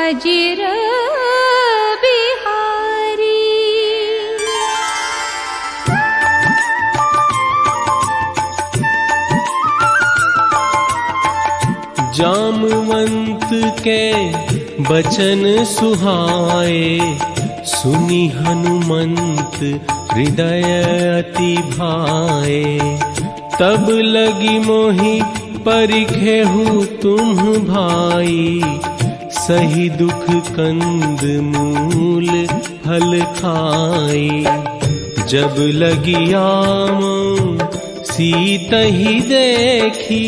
अजिर बिहारी। जामवंत के बचन सुहाए, सुनी हनुमंत हृदय अति भाए। तब लगी मोहि परिखेहु तुम भाई, सही दुख कंद मूल फल खाई। जब लगी आमो सीतहि देखी,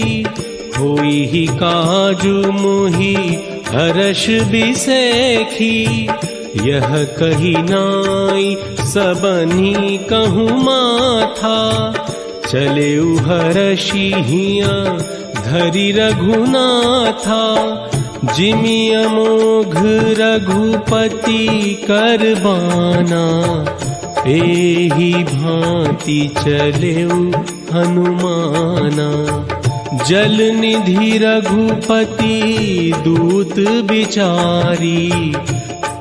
होई ही काजु मोहि हर्ष बिसेखी। यह कही नाई सबनी कहूँ माथा, चले हर्षि हिया धरि रघुनाथा। जिमि अमोघ रघुपति करबाना, एहि भांति चलेउ हनुमाना। जल निधि रघुपति दूत बिचारी,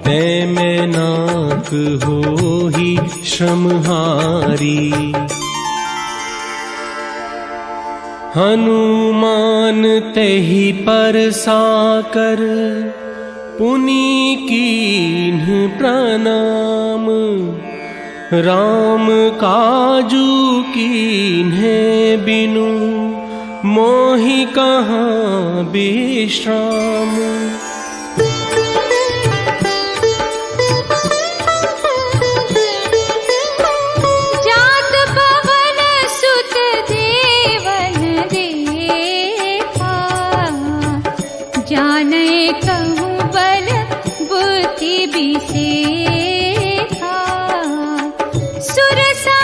तै मैं नाक होहि श्रमहारी। हनुमान तेहि परसाकर, पुनि कीन्ह प्रणाम। राम काजू कीन्हे बिनु, मोहि कहाँ विश्राम। जात पवन सुत देवन देखा, जाने कहूँ बल बुद्धि बिसेखा। सुरसा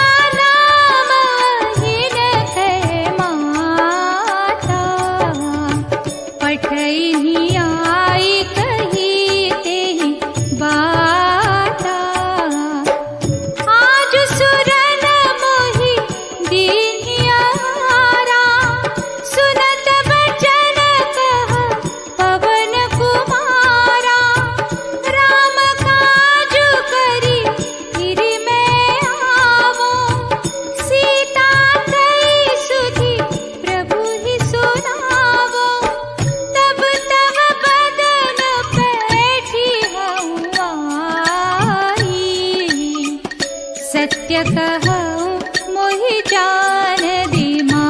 सत्य कहूँ मोहि जान दिमाही।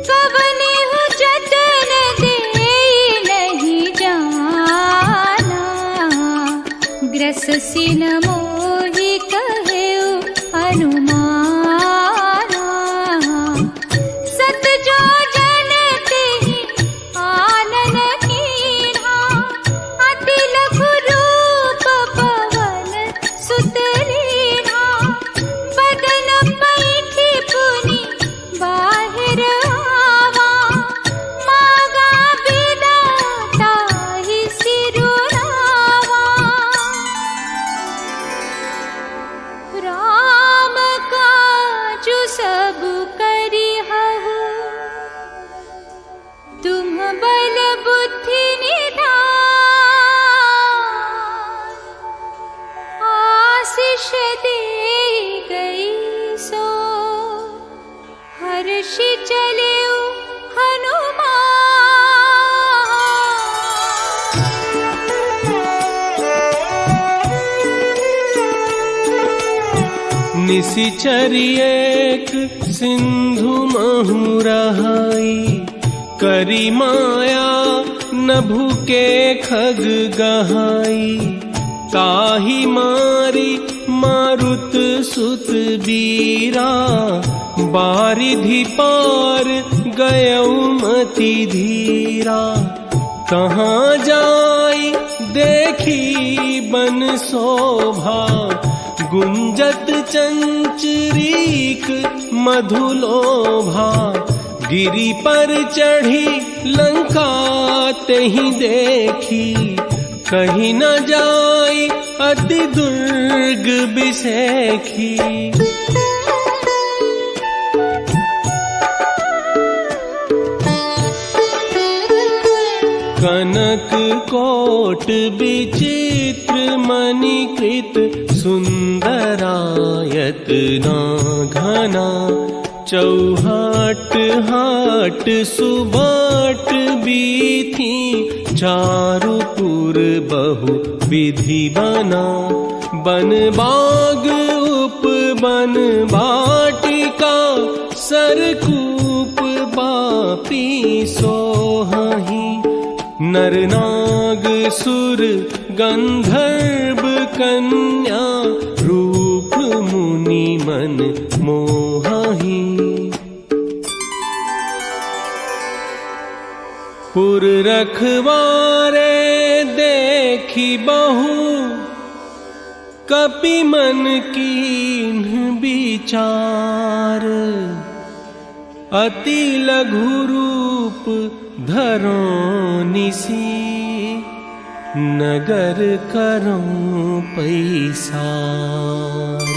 कवनेहु जतन देई नहीं जाना, ग्रस सिन मोहि कहेउ हनुमाना। सत जो जन तेहि आनन कीन्हा, अति लघु रूप पवन सुत लीन्हा। बदन पैठी पुनि बाहिर आवा, मागा बिदा ताहि सिरुनावा। राम काजु सब करिहु, तुम बल बुद्धि निधान। आशीष दे गई सो, हर्षि चलेउ हनुमान। निशिचर एक सिंधु महु रहाई, करी माया नभु के खग गहाई। ताहि मारी मारुत सुत बीरा, बारिधि पार गयउ मति धीरा। कहाँ जाई देखी बन शोभा, गुंजत चंचरीक मधुलोभा। गिरि पर चढ़ी लंका तेहि देखी, कहीं न जाई अति दुर्ग बिसेखी। कनक कोट विचित्र मणिकृत सुंदरायत ना घना चौहाट हाट सुबाट बीथी चारुपुर बहु विधि बना बन बाग उप बन बाटिका सरकूप बापी सोहही नरनाग सुर गंधर्व कन्या रूप मुनि मन मोहही पुर रखवारे देखी बहु कपि मन कीन्ह विचार अति लघु रूप धरो निसी नगर करो पैसार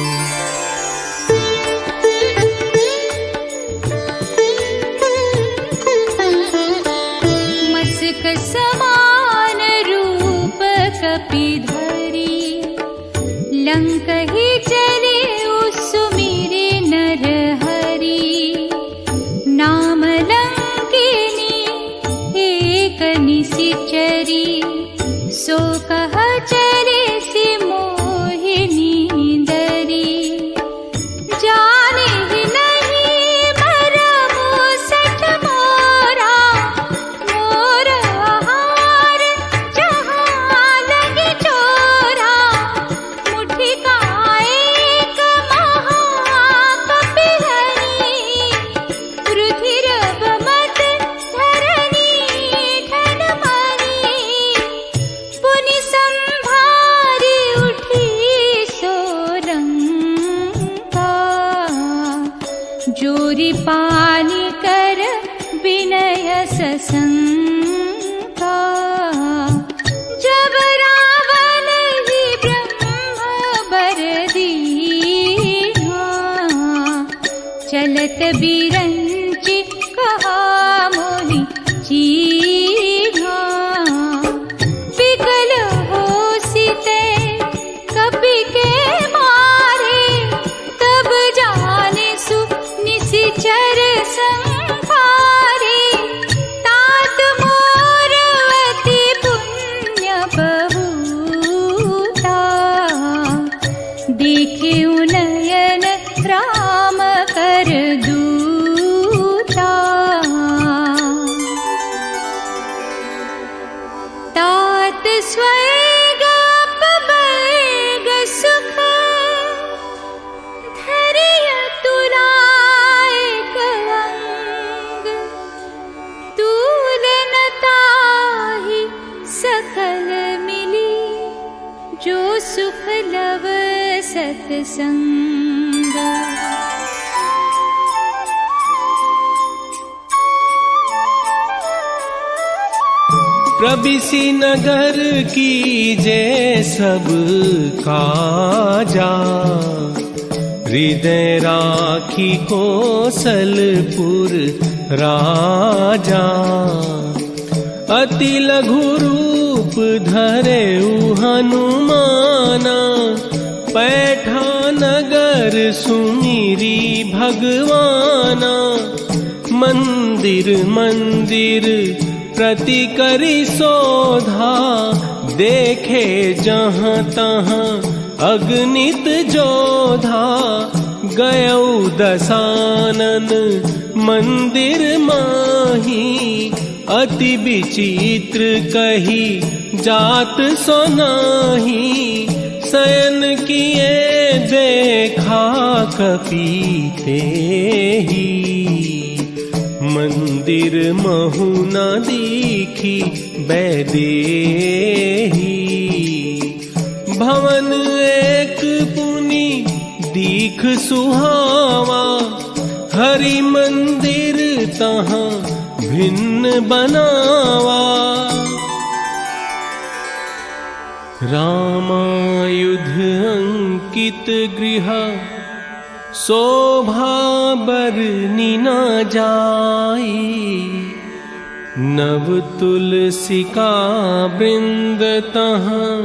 मस्क समान रूप कपिधरी लंक ही चले सुमिरे नर हरि नाम लंकिनी एक निशिचरी सो कह चले सि मोहिनी दरी जाने ही नहीं मरमु सठ मोरा मोर आहार जहाँ लगे चोरा मुट्ठी का एक महाकपिहरी रुधिर बमत धरनी ठन मरी पुनि संभारी उठी सोलंका जोरी पानी कर विनय सशंका जब रावण ही ब्रह्म बर दीन्हा चलत बिरंचि कहा मोहि चीन्हा विकल होसिते कपि के मारे तब जाने सु निशिचर संहारे तात मोरवती पुण्य बहुता देखे नयन राम कर दूता तात स्वर्ग अपवर्ग सुख धरिय तुलायक अंग तूलनताहि सकल मिली जो सुख लव सत्संग प्रबिसी नगर की जय सब काजा हृदय राखी कौशलपुर राजा अति लघु रूप धरे हनुमाना पैठा नगर सुमिरी भगवाना मंदिर मंदिर प्रति करी शोधा देखे जहाँ तहाँ अगणित जोधा गयौ दशानन मंदिर माही अति विचित्र कही जात सोनाही शयन किए देखा कपीते ही मंदिर महु न दीखी बैदेही भवन एक पुनि दीख सुहावा हरि मंदिर तहाँ भिन्न बनावा रामायुध अंकित गृह शोभा बरनी न जाई नव तुलसी का वृंद तहाँ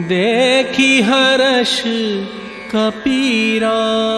देखी हर्ष कपीराई।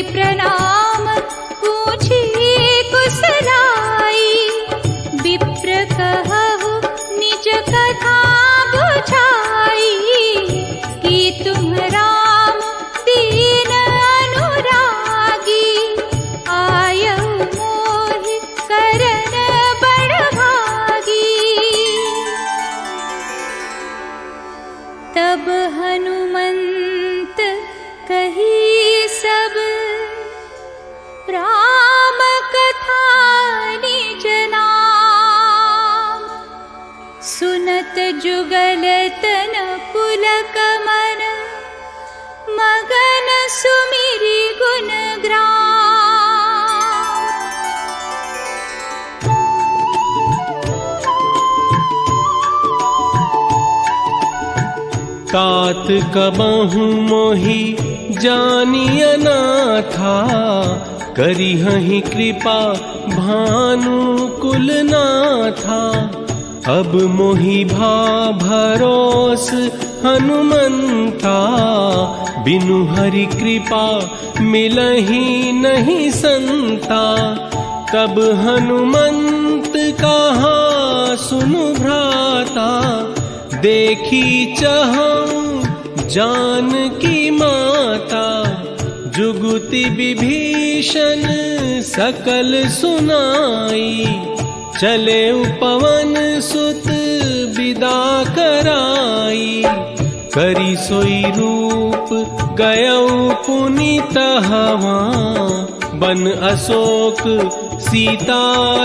प्रणाम पूछी कुशलाई, विप्र कहु निज कथा बुझाई, कि तुम राम दीन अनुरागी, आयहु मोहि करन बड़ भागी। तब हनुमंत कही सब राम कथा निज नाम, सुनत जुगल तन पुलक मन, मगन सुमिरि गुण ग्राम। तात कबहु मोहि जानिय नाथा, करिहहि कृपा भानुकुल नाथा। अब मोहि भा भरोस हनुमंता, बिनु हरि कृपा मिलहि नहीं संता। तब हनुमंत कहा सुनु भ्राता, देखी चहु जानकी माता। जुगुति विभीषण सकल सुनाई, चले पवन सुत विदा कराई। करी सोई रूप गयऊ पुनीत हवा, बन अशोक सीता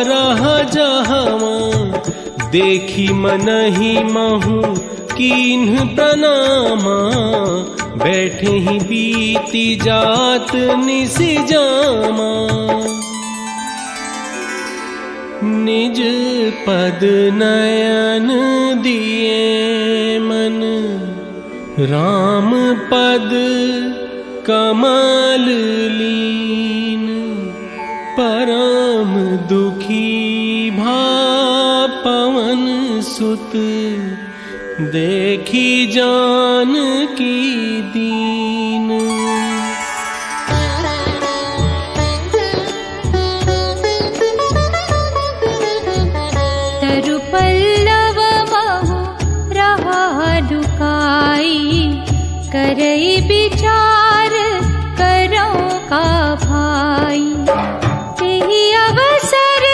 रह जहवा। देखी मनहि महु कीन्ह प्रणामा, बैठे ही बीती जात निस जामा। निज पद नयन दिए मन, राम पद कमल लीन। परम दुखी भा पवन सुत, देखी जानकी दीन। तरु पल्लव महु रहा दुखाई, करई विचार करो का भाई। तेहि अवसर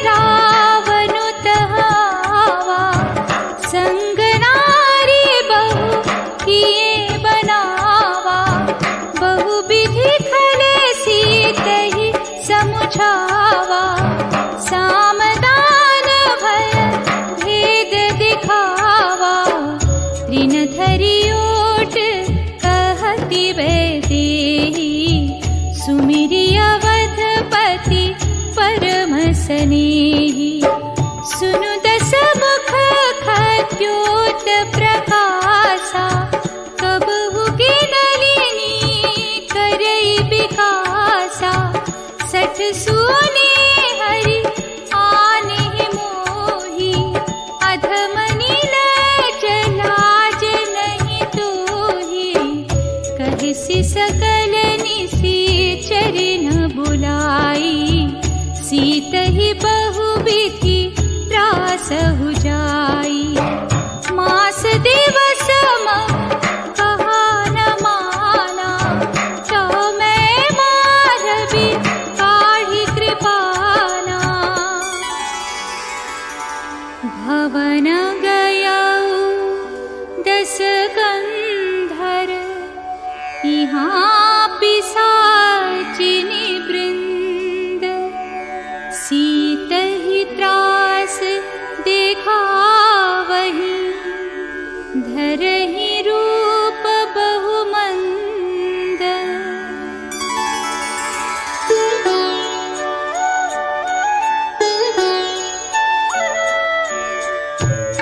रावनु तहावा, संग नारी बहु किए बनावा। बहु विधि खले सीतहि समुझावा, सामदान भय भेद दिखावा। ऋण धरि ओट कहति वैदेही, सुमिरि अवधपति परम स्नेही। सुनु दस मुख खद्योत प्रकाशा, कबहु गिनलिनी करई विकासा। सठ सुने हरि आने मोहि, अधम नीलज लाज नहीं तोहि। कहिसि सकल निसी चरण बुलाई, सीतहि बहु रस गंधर यहाँ पिशाचिनी वृंद सीत ही त्रास देखा वही धरहि रूप बहुमंद।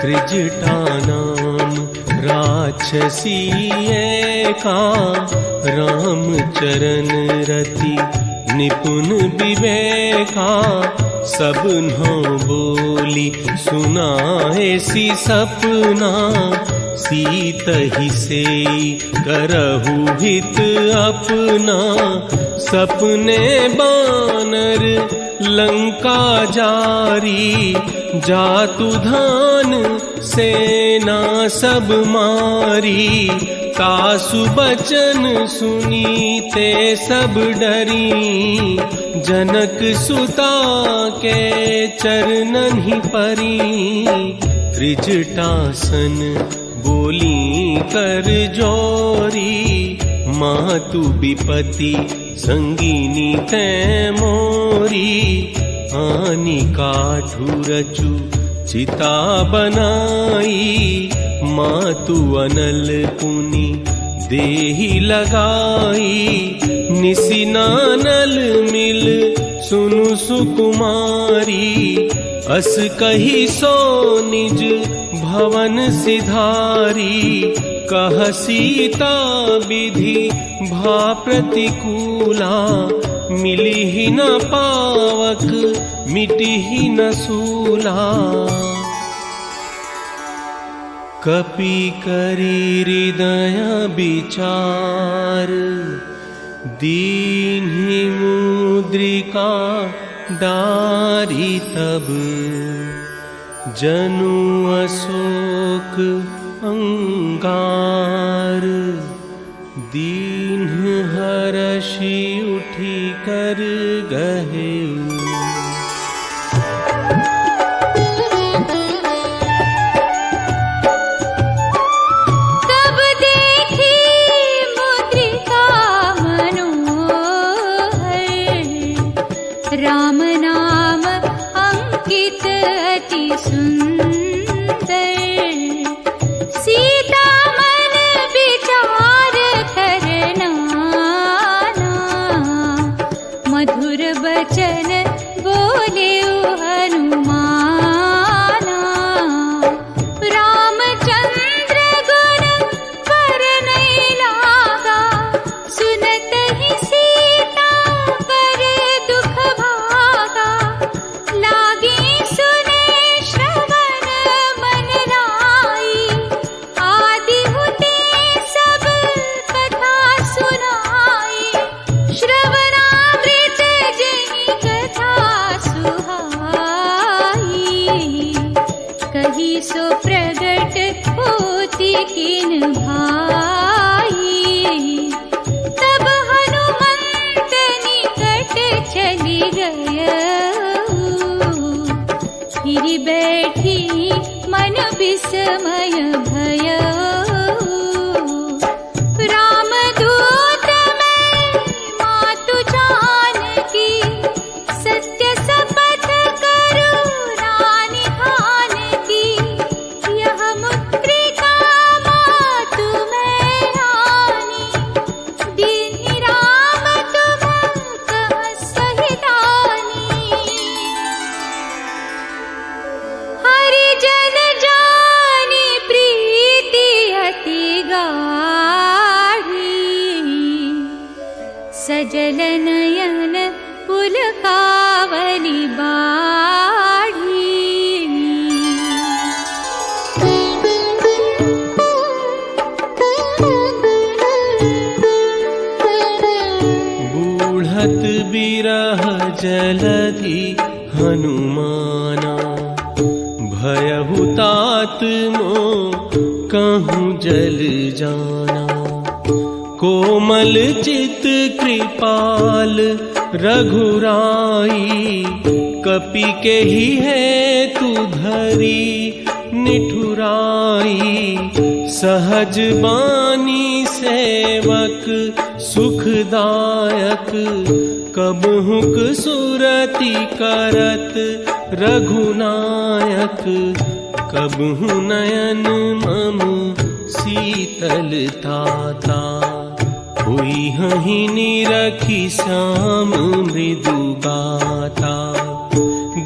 त्रिजटा नाम राक्षसी एका रामचरण रति निपुण विवेका। सबन्हों बोली सुनाए सी सपना सीतहि से करहु हित अपना। सपने बानर लंका जारी जातु धान सेना सब मारी। तासु बचन सुनीते सब डरी जनक सुता के चरणन ही परी। त्रिजटासन बोली कर जोरी मातु विपति संगीनी तै मोरी। आनी काठू रचु चिता बनाई मातु अनल पुनि देहि लगाई। निसिनानल मिल सुनु सुकुमारी अस कही सो निज भवन सिधारी। कह सीता विधि भा प्रतिकूला मिली ही न पावक मिटी ही न सूला। कपि करी हृदय विचार दीन्हि मुद्रिका डारी। तब जनु अशोक अंगार दीन्ह हरषि उठी कर गहेउ। राम नाम अंकित अति सुंदर। सीता मन विचार करना मधुर बचन बोले हनुमाना। रामचंद्र गुण पर नहीं लागा सुनत ही सीता पर दुख भागा। लागी सुने श्रवण मन लाई आदि हुते सब कथा सुनाई। श्रवणामृत जनि कथा सुहाई कही सो प्रगट होती किन भाई। तब हनुमंत निकट चली गय फिर बैठी मन विस्मय भय। रामदूत मैं मातु जानकी सत्य शपथ करूं रानी खान की। यह मुद्रिका मातु मैं रानी दीन्हि राम तुम कह सहितानी। हरिजन जानी प्रीति अति गाढ़ी सजल नयन पुलकावली बाढ़ी। बूढ़त बिरह जलधि हनुमाना। भयहु तात मो कहूँ जल जाना। कोमल चित कृपाल रघुराई कपि के ही है तू धरी निठुराई। सहज बानी सेवक सुखदायक, कबहुक सुरति करत रघुनायक, कबहु नयन मम शीतलताता, हुई हहि निरखी श्याम मृदु गाता,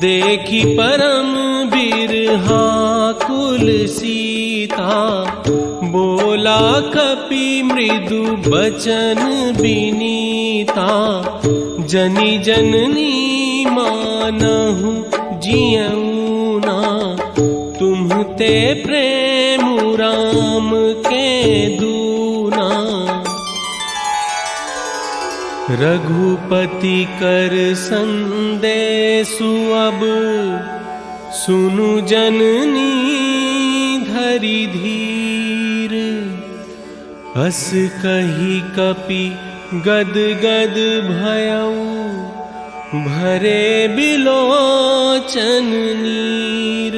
देखी परम बिरहा कुल सीता, बोला कपि मृदु बचन बिनीता, जनि जननी मानहु जियऊ ना, तुम्हते प्रेम राम के दूना, रघुपति कर संदेशु अब, सुनु जननी धरि धीर, हस कही कपि गद गद भयउ, भरे बिलोचन नीर।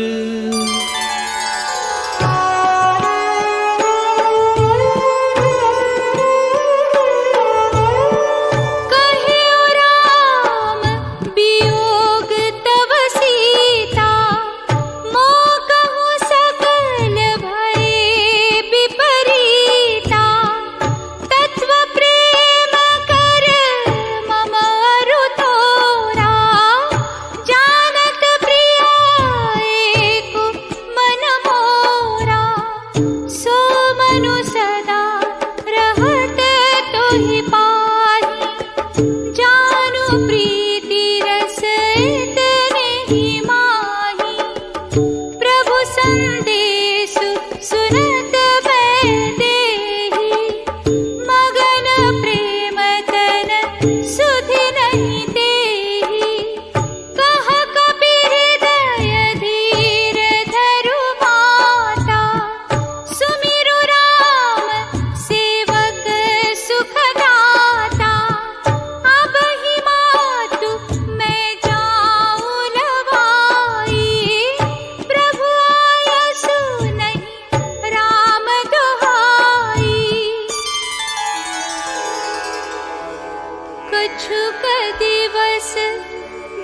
कछुक दिवस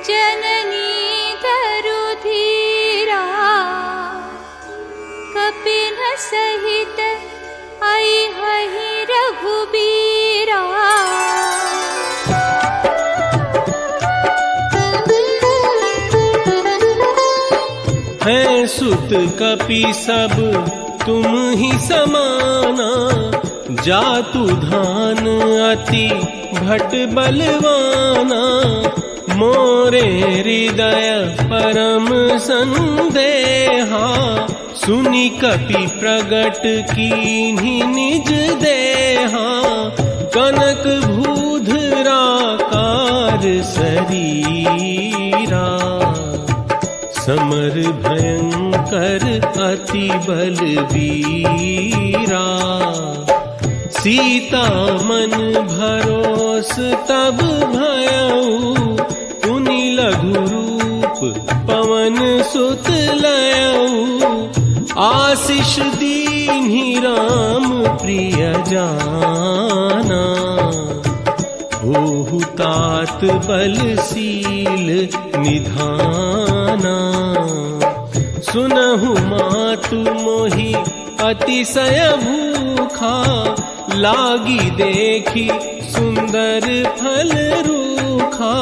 जननी धरु धीरा, कपिन सहित आई हहि रघुबीरा। है सुत कपि सब तुम ही समाना, जातु धान अति भट बलवाना, मोरे हृदय परम संदेहा, सुनि कपि प्रगट कीन्हि निज देहा, कनक भूधराकार शरीरा, समर भयंकर अति बलवीरा, सीता मन भरोस तब भयऊ, पुनि लघु रूप पवन सुत लयऊ, आशीष दीन्हि राम प्रिय जाना, होहु तात बलशील निधाना, सुनहु मातु मोहि अतिशय भूखा, लागी देखी सुंदर फल रूखा,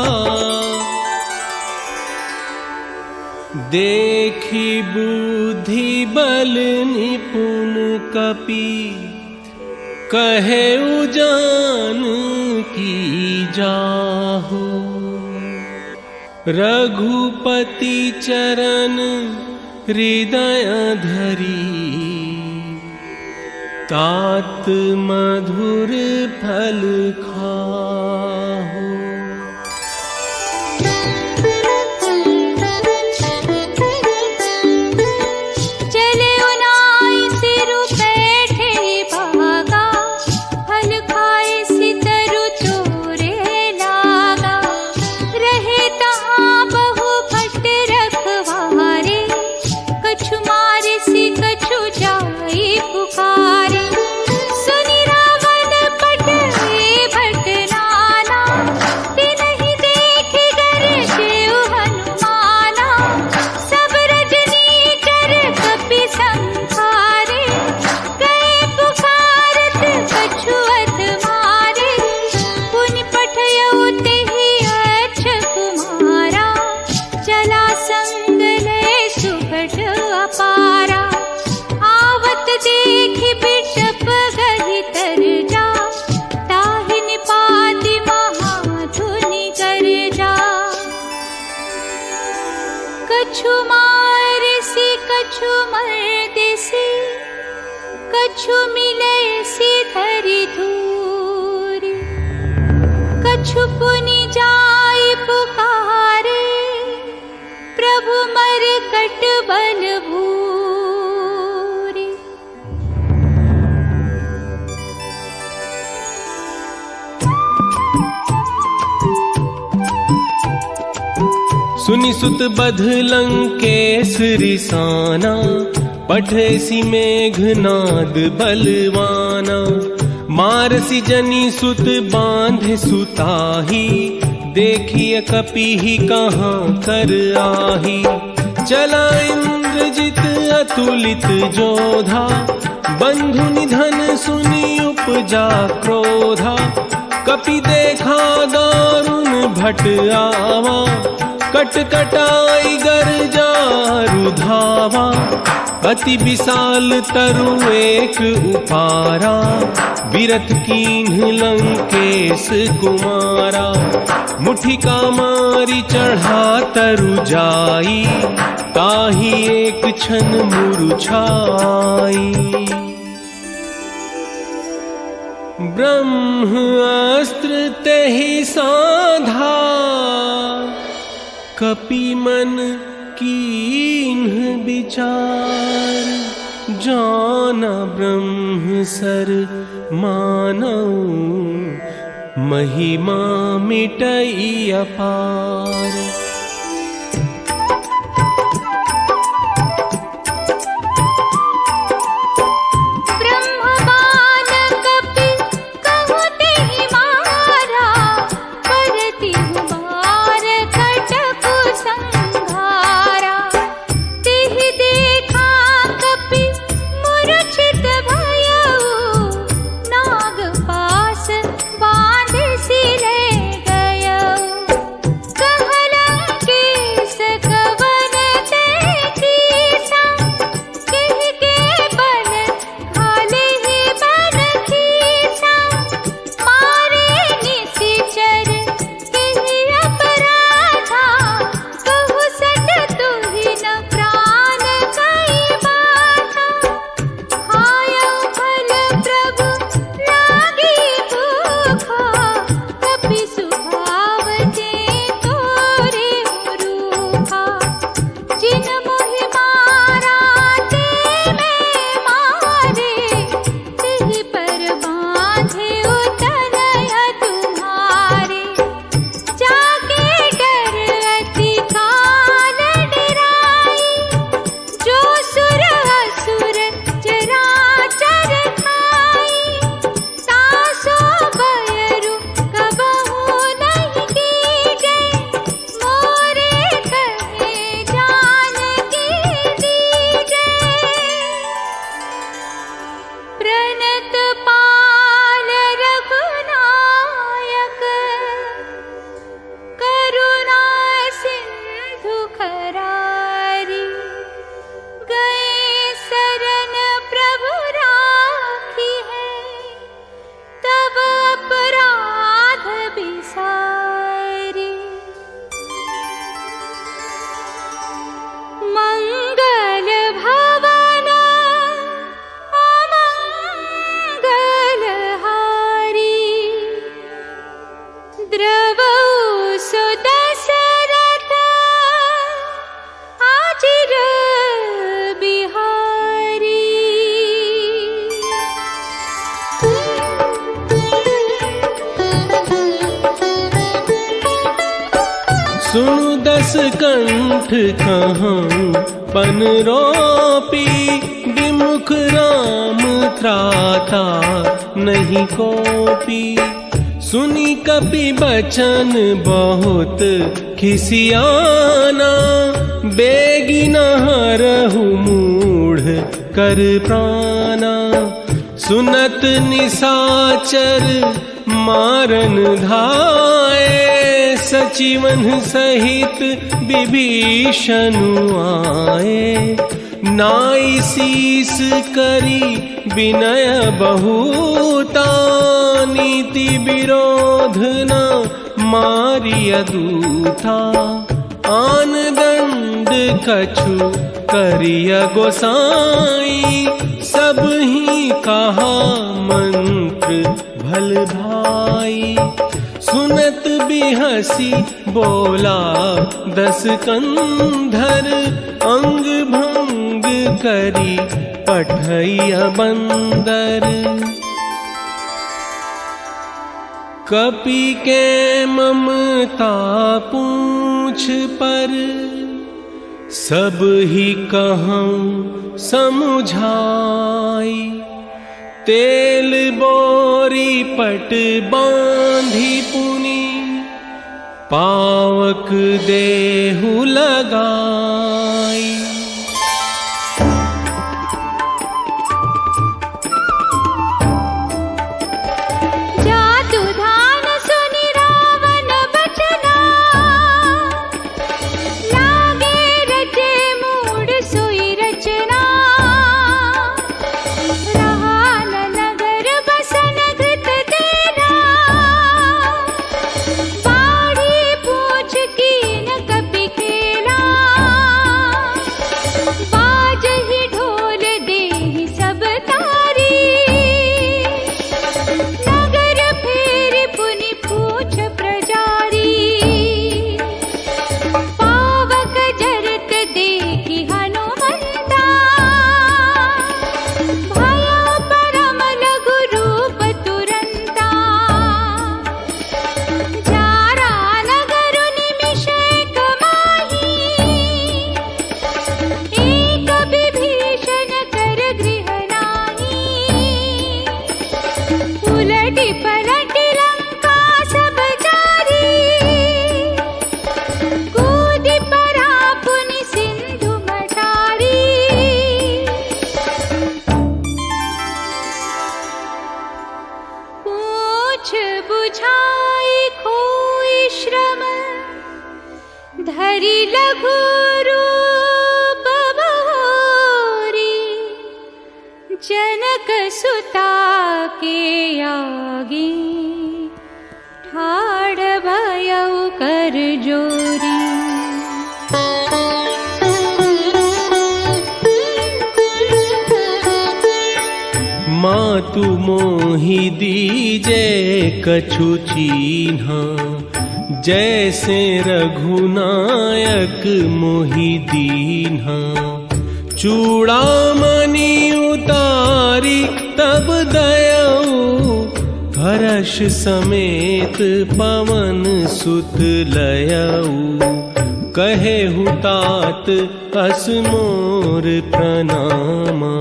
देखी बुद्धि बल निपुण कपि, कहे उजान की जाहु, रघुपति चरण हृदय धरी, तात मधुर फल खाहु। कछु मारे सी कछु जाई पुकार। कछु मिले सिधरि धूरी, कछु पुनि जाय पुकारे, प्रभु मरकट बल भूरी। सुनि सुत बध लंकेश रिसाना, पठेसी मेघनाद बलवाना। मारसी जनी सुत बांधे सुताही, देखिए कपिहि कहाँ कर आही। चला इंद्रजित अतुलित जोधा, बंधु निधन सुनि उपजा क्रोधा। कपि देखा दारुण भट आवा, कट कटाई गर्जा रुधावा। अति विशाल तरु एक उपारा, बिरथ कीन्ह लंकेश कुमारा। मुठिका मारी चढ़ा तरु जाई, ताही एक क्षण मुरुछाई। ब्रह्मास्त्र तेहि साधा, कपि मन कीन्ह विचार। जाना ब्रह्म सर मानऊ, महिमा मिटई अपार। सुनु दस कंठ कहाँ पन रोपी, विमुख राम त्राता नहीं कोपी। सुनी कपि बचन बहुत खिसियाना, बेगी न हरहु मूढ़ कर प्राणा। सुनत निशाचर मारन धाये, सचिवन सहित विभीषणु आए। नाई शीस करी विनय बहुता, नीति विरोध न मारिय दूता। आन दंड कछु करिय गोसाई, सब ही कहा मंत्र भल भाई, सुनत भी हंसी बोला दस कंधर, अंग भंग करी पठैया बंदर। कपि के ममता पूछ पर, सब ही कहूँ समुझाई, तेल बोरी पट बांधी पुनी, पावक देहु लगाई। धरि लघु रूप बहोरी, जनक सुता के आगे ठाड़ भयउ कर जोरी। मातु मोहि दीजे कछु चीन्हा, जैसे रघुनायक मोहि दीन्हा। चूड़ामणि उतारी तब दयऊ, हर्ष समेत पवन सुत लयऊ। कहे हुतात अस मोर प्रणामा,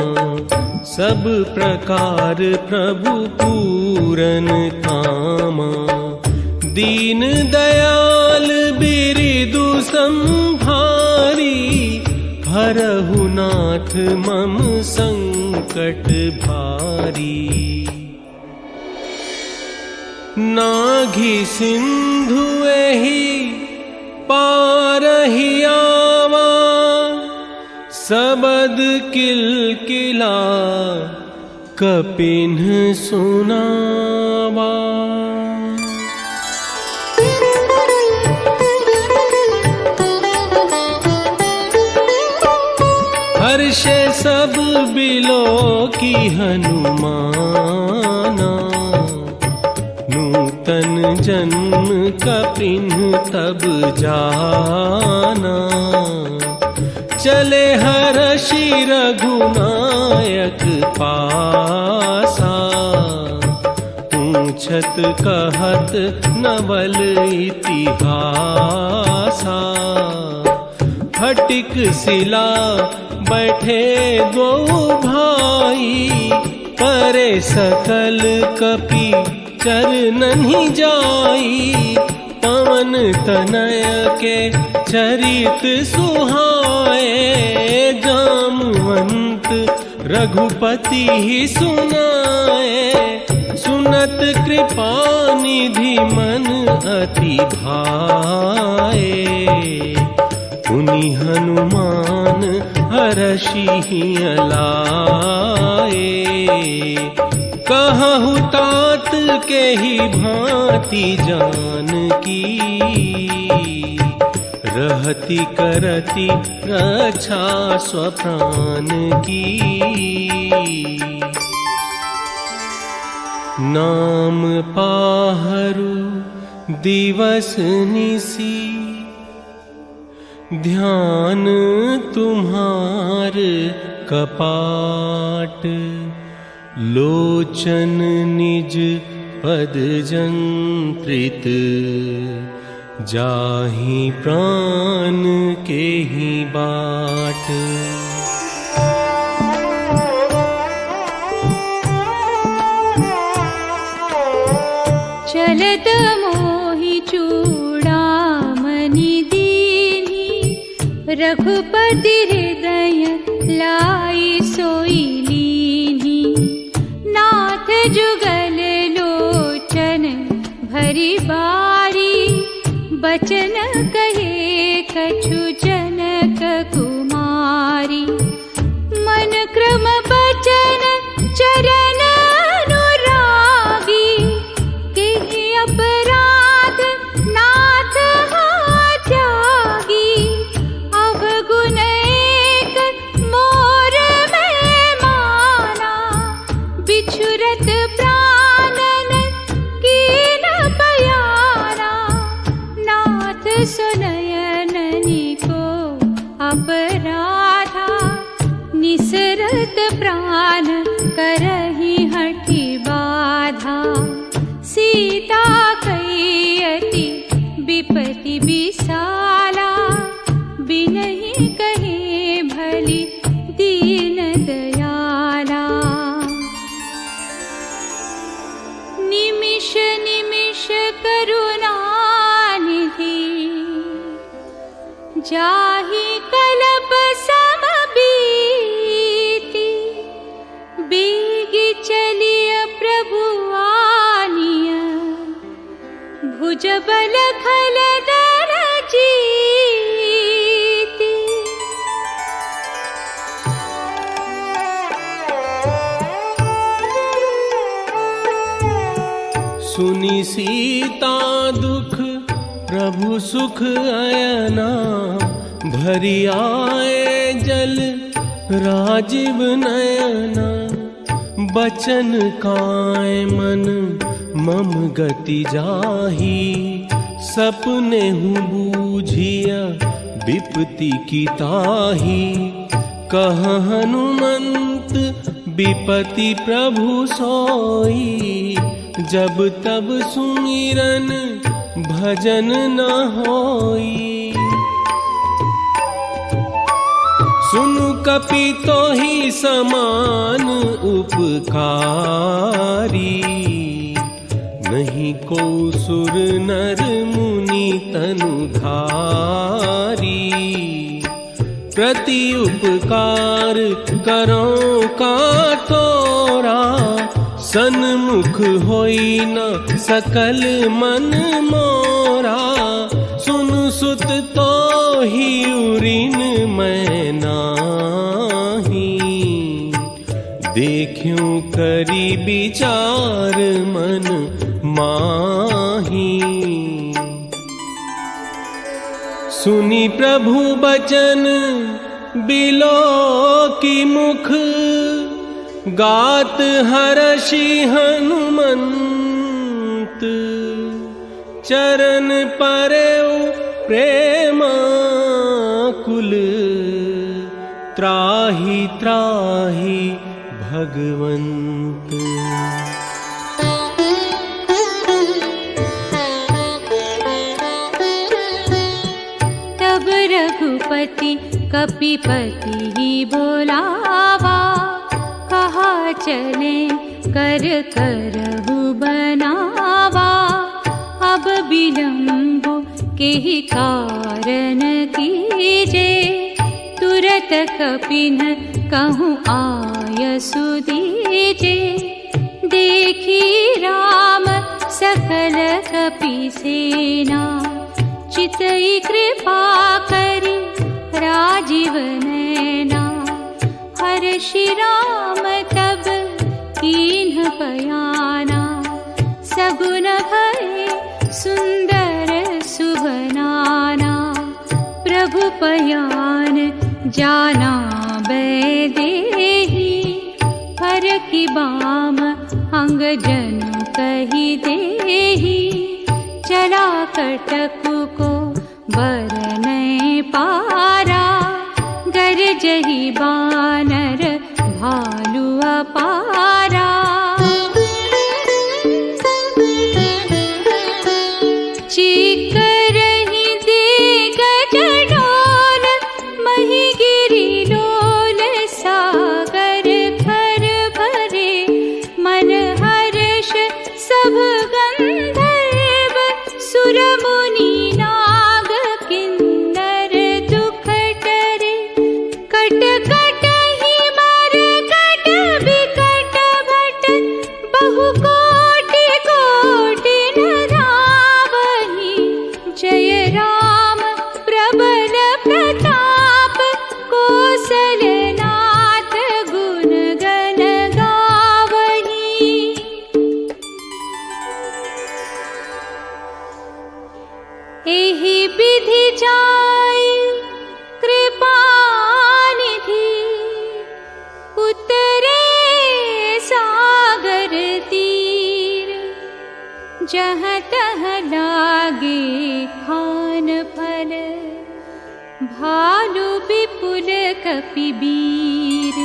सब प्रकार प्रभु पूरन कामा। दीन दयाल बिरिदु संभारी, हरहु नाथ मम संकट भारी। नाघि सिंधु एहि पारहि आवा, सबद किलकिला कपिन्ह सुनावा। हर्षे सब बिलो की हनुमाना, नूतन जन्म कपिन्ह तब जाना। चले हर्षि रघुनायक पासा, पूछत कहत नवल इतिहासा। फटिक शिला बैठे दो भाई, परे सकल कपि चरनहि जाई। पवन तनय के चरित सुहाए, जामवंत रघुपति ही सुनाए। सुनत कृपा निधि मन अति भाए, पुनि हनुमान हर्षि अलाए। कहु तात के ही भांति जानकी, रहति करति रक्षा स्वप्रान की। नाम पाहरू दिवस निसी, ध्यान तुम्हार कपाट, लोचन निज पद जंत्रित, जाहि प्राण के ही बाट। चलत मोहि चूड़ामणि दीनी, रघुपति हृदय लाई सोई लीनी। नाथ जुगल लोचन भरी बारी, बचन कहे कछु जनक कुमारी। मन क्रम बचन चरण अनुरागी, केहि अपराध नाथ हा त्यागी। अवगुण एक मोर में माना, बिछुरत प्राणन कीन बयाना। नाथ सुनयननि को अपराधा, निसरत प्राण करहि हठि बाधा। सीता कई अति विपति विसाला, बिनहि कहे भली दीन दयाला। निमिष निमिष करुणा निधि, जाहि कल्प सम बीति। बेगी चलिय प्रभु आनिय, भुज बल खल दर जीति। सुनि सीता दुख प्रभु सुख अयना, भरी आए जल राजीव नयना। बचन काय मन मम गति जाही, सपने हूँ बूझिया विपत्ति की ताही। कह हनुमंत विपत्ति प्रभु सोई, जब तब सुमिरन भजन न होई। सुनु कपि तोहि समान उपकारी, नहीं को सुर नर मुनि तनुधारी। प्रति उपकार करो का तोरा, सन्मुख होई न सकल मन मोरा। सुनु सुत तो ही उरिन मैं नाही, देखूं करी विचार मन माही। सुनी प्रभु बचन बिलो की मुख, गात हर्षि हनुमंत। चरण परेउ प्रेमाकुल, त्राहि त्राहि भगवंत। तब रघुपति कपिपति ही बोलावा, कहा चले कर करहु बनावा। अब विलंब केहि कारण कीजे, तुरत कपिन कहूँ आयसु दीजे। देखी राम सकल कपि सेना, चितई कृपा करी राजीव नैना। हर्षि राम तब कीन्ह बयाना, सगुन भये सुंदर सुबनाना। प्रभु पयान जाना बैदेही, हर की बाम अंगजन कही देहि, चला कटकु को बरनै पारा। गरजहि बानर भालु अपारा। चिकरहि देग जडोल, महिगिरि लोल सागर खर भरे। मन हर्ष सब गंधर्व, सुर मुनि नाग किन्नर दुख टरे। कट कटहि मरकट बिकट भट, बहु कोटि कोटि न धावहि। जय राम प्रबल प्रताप, कौसलनाथ गुण गण गावहि। एहि विधि जाय कृपा निधि, उतरे सागर तीर। जहाँ तहाँ लागे खान फल, भालु विपुल कपिबीर।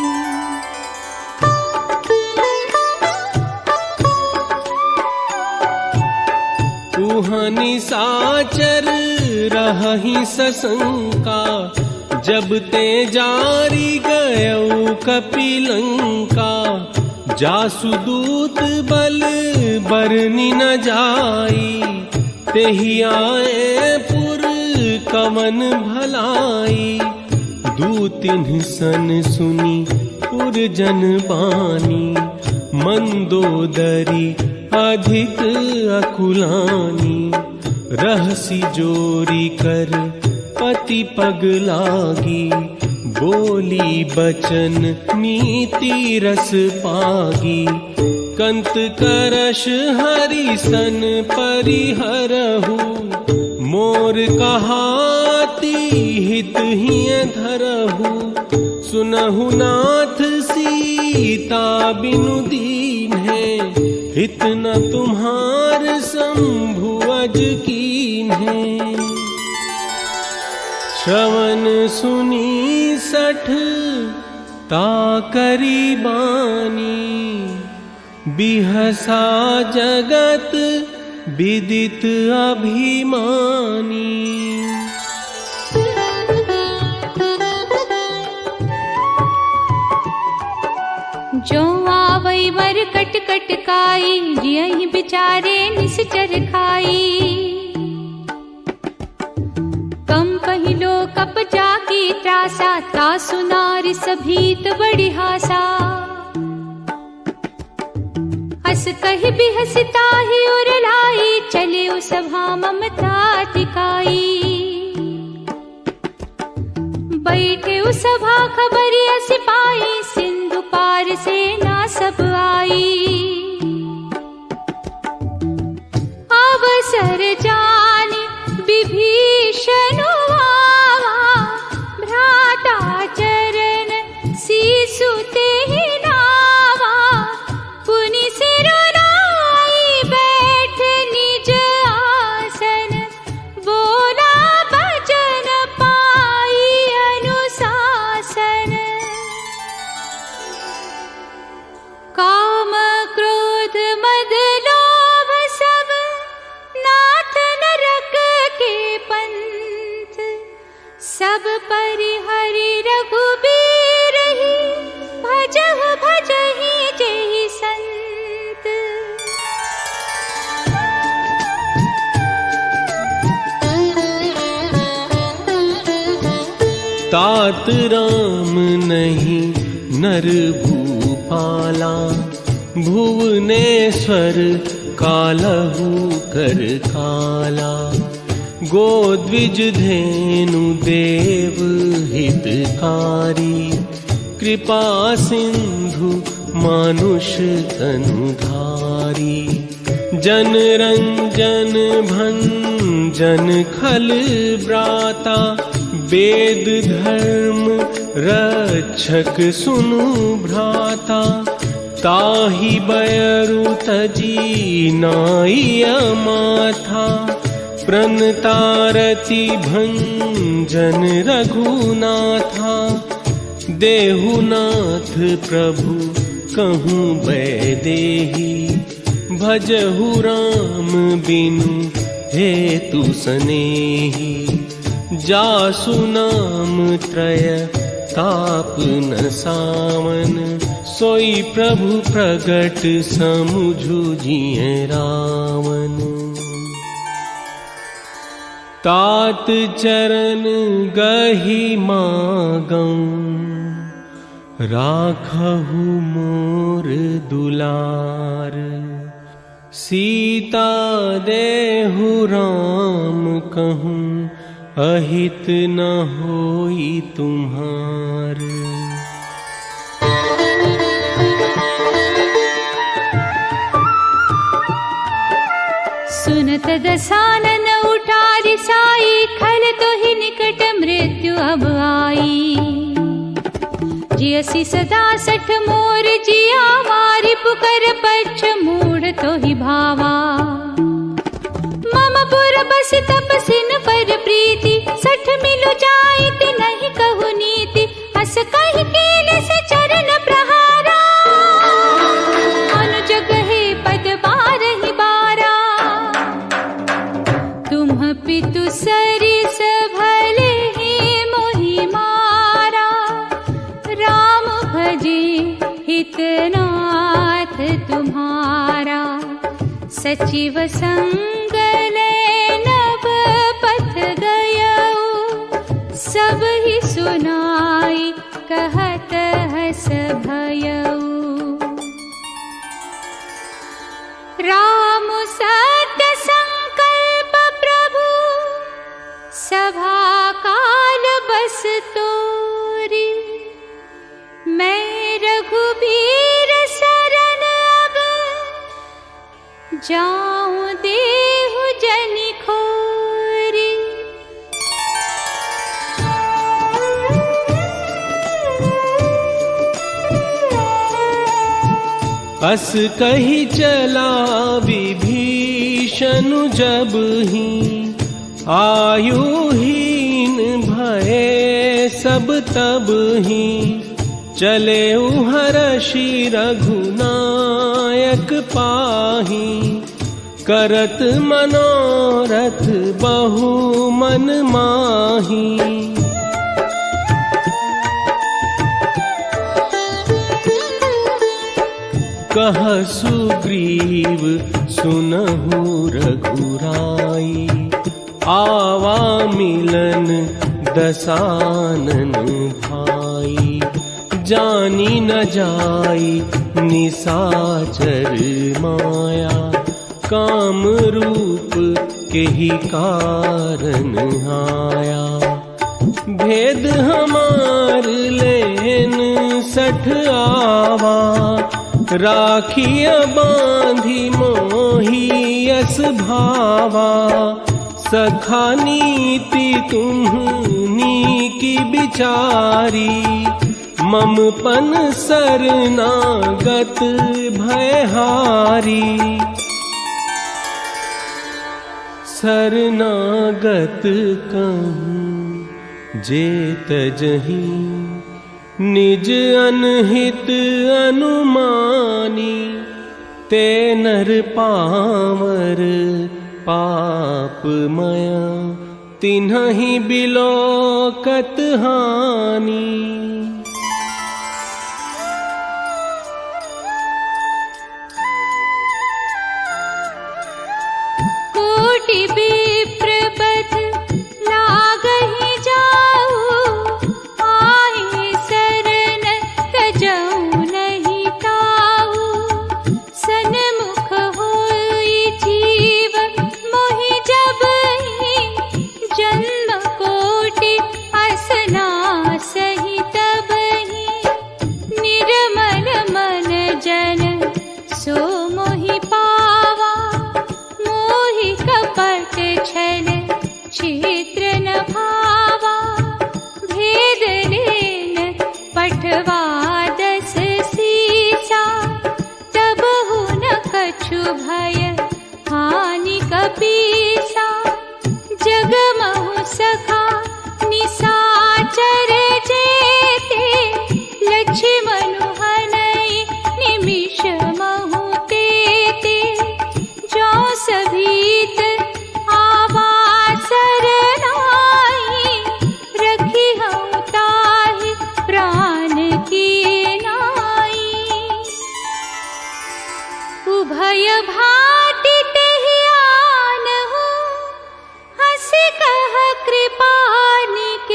उहाँ निशाचर रहहि सशंका, जब ते जारी गयौ कपिलंका। जासु दूत बल बरनि न जाई, तेहि आए पुर कवन भलाई। दूतिन्ह सन सुनी पुरजन बानी, मंदोदरी अधिक अकुलानी। रहसी जोरी कर पति पग लागी, बोली बचन नीति रस पागी। कंत करश हरिसन परिहरहु, मोर कहाती हित हिय धरहु। सुनहु नाथ सीता बिनु दीन है, हित न तुम्हार शंभु अज कीन है। श्रवण सुनी सठ ताकरी बानी, बिहसा जगत विदित अभिमानी। जो आवै वर कट कट काई, जियहि बिचारे निश्चर खाई। कम पहिलो कप जाकी त्रासा, तासु नारि सभीत बड़ी हासा। हस कहि बिहसि ताहि उर लाई, चले सभा ममता तिकाई। बैठे सभा खबरिया सिपाही, सिंधु पार सेना सब आई। अवसर जानि विभीषण आवा, भ्राता चरण सीसु तेहि नावा। पुनि सिरु नाई बैठ निज आसन, बोला बचन पाई अनुशासन। काम क्रोध मद लोभ सब, नाथ नरक के पंथ। सब परिहरि रघुबीर ही, भजहु भजहि जेहि संत। तात राम नहीं नर भूपाला, भुवनेश्वर कालहु कर काला। गोद्विज धेनु देव हितकारी, कृपा सिंधु मानुष तनुधारी। जन रंजन भंजन खल ब्राता, वेद धर्म रक्षक सुनु भ्राता। ताहि बयरु तजी नाइया माथा, प्रणतारति भंजन रघुनाथा। देहुनाथ प्रभु कहूँ बैदेही, भजहु राम बिनु हेतु सनेही। जासु नाम त्रय ताप न सावन, सोई प्रभु प्रगट समुझु जिय रावण। तात चरण गहि मागं, राखहु मोर दुलार। सीता देहु राम कहूँ, अहित न होई तुम्हार। सुनत दसानन उठारि साई, खल तो ही निकट मृत्यु अब आई। जियसि सदा सठ मोर जिया, मारि पुकर पच्छ मूढ़ तो ही भावा। मम पुर बस तपसिन पर प्रीति, सठ मिलु जाइत नहीं कहु नीति। अस कहि केल से चरण प्रहारा, अनुज गहे पद बारहि बारा। तुम पितु सरिस भले ही मोहि मारा, राम भजे हितनाथ तुम्हारा। सचिव संग नभ पथ गयऊ, सब ही सुनाई कहत हस भयऊ। राम सत्य संकल्प प्रभु, सभा काल बस तोरी। मैं रघुबीर शरण अब, जाऊं देहु जनि खोरी। अस कही चला विभीषण जब ही, आयुहीन भये सब तब ही। चले हर्षि रघुनायक पाही, करत मनोरथ बहु मन माही। कह सुग्रीव सुनहु रघुराई, आवा मिलन दसानन भाई। जानी न जाई निसाचर माया, काम रूप के ही कारण आया। भेद हमार लेन सठ आवा, राखिया बांधी मोही यस भावा। सखा नीति तुम्हनी की बिचारी, ममपन शरणागत भयहारी। शरणागत कहूँ जेत जही, निज अनहित अनुमानी। ते नर पामर पापमया, तिन्हि बिलोकत हानि। कोटि विप्र बध लागहि जाऊ, आए शरण तजऊ नहीं ताऊ। सन्मुख होई जीव मोहि जबहि, जन्म कोटि असना सहित भांति तेहि आनहु, हंसि कह कृपा निकेत।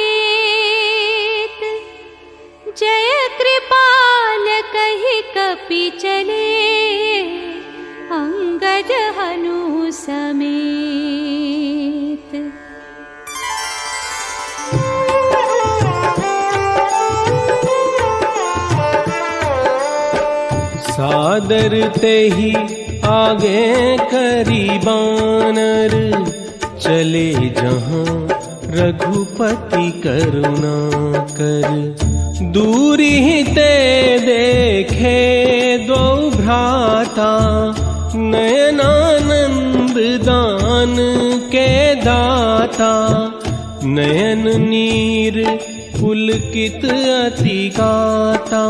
जय कृपाल कहि कपि चले, अंगद हनु समेत। सादर तेहि आगे करी बानर, चले जहाँ रघुपति करुणा कर। दूरी ते देखे दो भ्राता, नयनानंद दान के दाता। नयन नीर पुलकित अति गाता,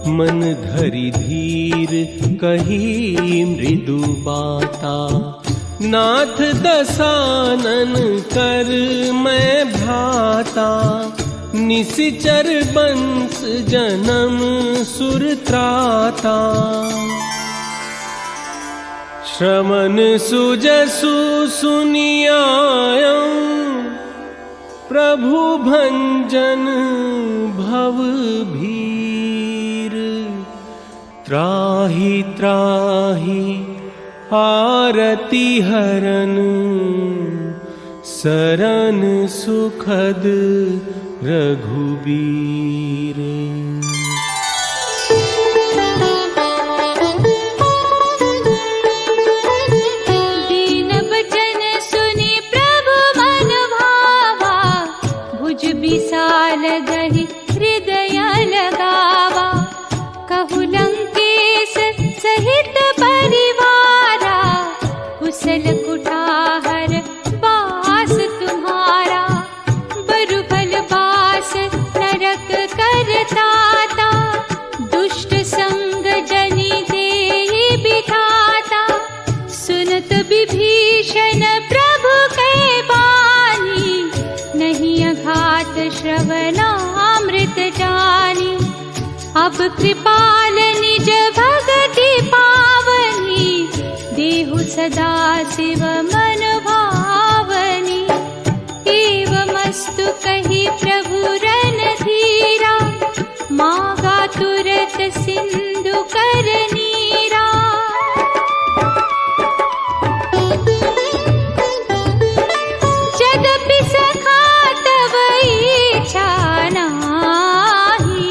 मन धरि धीर कही मृदु बाता। नाथ दसानन कर मैं भ्राता, निशिचर बंस जन्म सुर त्राता। श्रवण सुजसु सुनियायं, प्रभु भंजन भव भीर। त्राहि त्राहि आरती हरन, सरन सुखद रघुबीर। दीन बचन सुनि प्रभु मन भावा, भुज विशाल गहि हृदय लगावा। कहु लंकेश सहित परिवारा, कुशल कुठार बास तुम्हारा। बरु भल बास नरक करताता, दुष्ट संग जनि देहि बिधाता। सुनत विभीषण प्रभु कै बानी, नहीं अघात श्रवणामृत जानी। अब कृपाल निज भगति पावनी, देहु सदा शिव मन भावनी। एवमस्तु कहि प्रभु रणधीरा, मागा तुरत सिंधु कर नीरा। यद्यपि सखा तव इच्छा नाहि,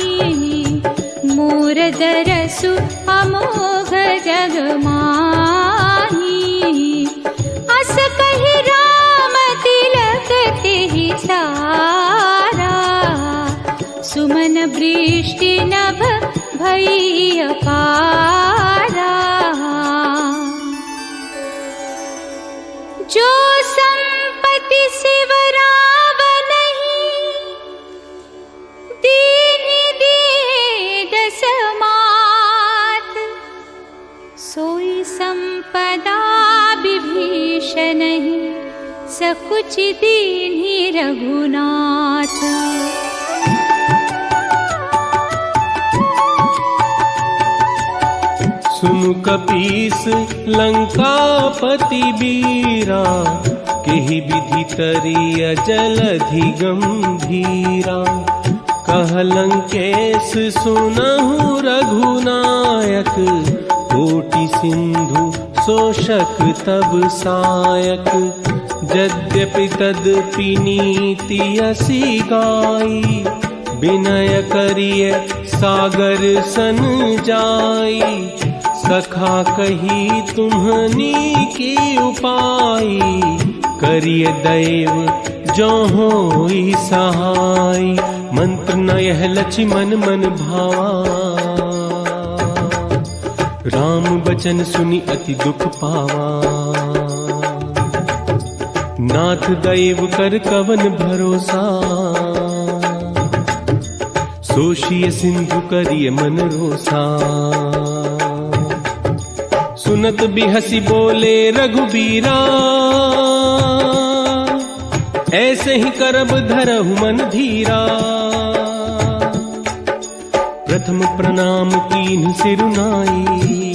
मोर दरसु अमोघ जग माही। अस कहि राम तिलक तेहि सारा, सुमन वृष्टि नभ भई अपारा। जो संपत्ति शिव रावनहि, दीन्हि दिए दस मात। सोई संपदा विभीषणहि, सकुच दीन्हि रघुनाथ। सुनु कपीस लंकापति बीरा, केहि विधि तरिय जलधि गंभीरा। कह लंकेश सुनहु रघुनायक, कोटि सिंधु शोषक तब सायक। यद्यपि तदपि नीति असी गाई, विनय करिय सागर सन जाई। सखा कही तुम्हनी की उपाई, करिय दैव जो होई सहाय। मंत्र न यह लक्ष्मण मन भावा, राम बचन सुनि अति दुख पावा। नाथ दैव कर कवन भरोसा, सोषिय सिंधु करिय मन रोसा। सुनत बिहसी बोले रघुबीरा, ऐसे ही करब धरहु मन धीरा। प्रथम प्रणाम कीन्ह सिरुनाई,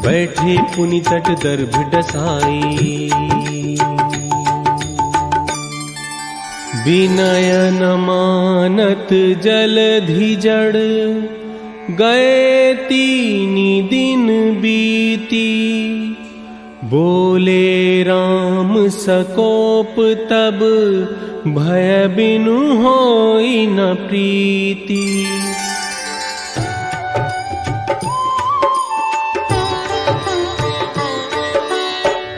बैठे पुनि तट दर्भ डसाई। विनय न मानत जलधि जड़, गए तीनी दिन बीती। बोले राम सकोप तब, भय बिनु होई न प्रीति।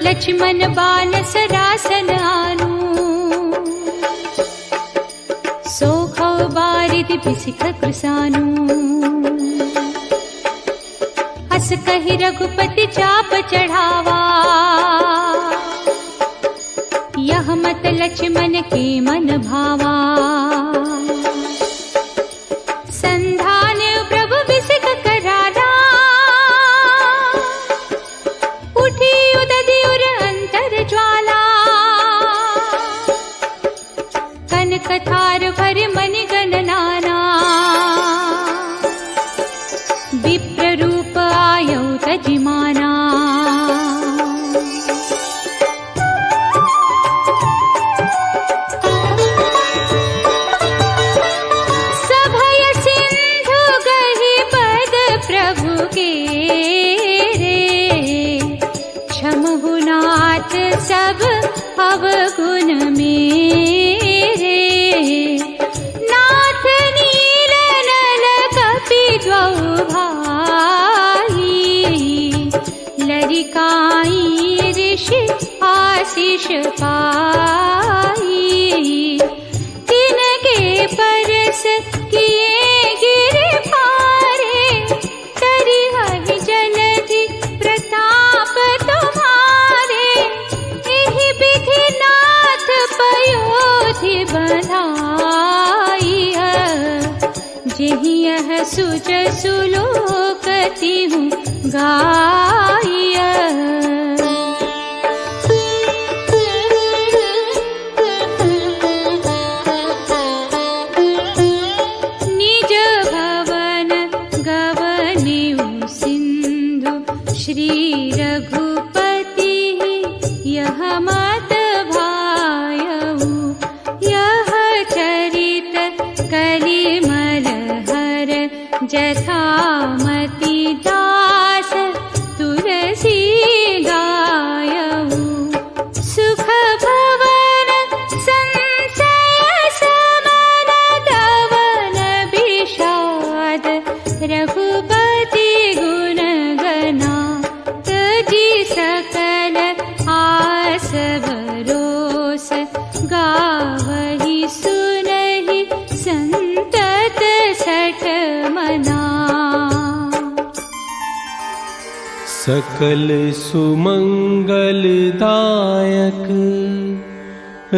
लक्ष्मण बान सरासन आनु, सोखौ बारिदि बिसिख कृसानु। हस कहि रघुपति चाप चढ़ावा, यह मत लक्ष्मण के मन भावा। संधान प्रभु बिसिख करारा, उठी उदधि उर अंतर ज्वाला। कनक थार भर मन गण नाना, विप्र रूप आयौ तजिमाना। सभय सिंधु गहि पद प्रभु के रे, क्षमहु नाथ सब अवगुण मेरे। नाथ नील नल कपि द्वौ भाई, लरिकाई ऋषि आशीष पाई। तिनके परस किए गिर भारे, तरिहहि जलधि प्रताप तुम्हारे। एहि विधि नाथ पयोधि बंधाई, जेहि यह सुजसु लोकतिहु गाय। निज भवन गवनेउ सिंधु, श्री रघुपति यह मत भायउ। यह चरित कलिमल हर, जथामति दास तुलसी गायउ। सुख भवन संशय समन, दवन विषाद रघुपति गुण गना। तजि सकल आस भरोस, गावहि सुनहि संतत सठ मना। सकल सुमंगल दायक,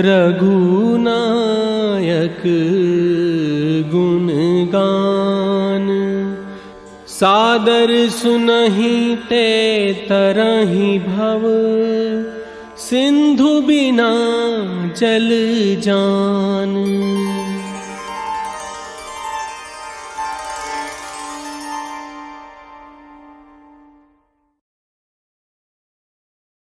रघुनायक गुण गान। सादर सुनहि ते तरहि भव, सिंधु बिना जल जान।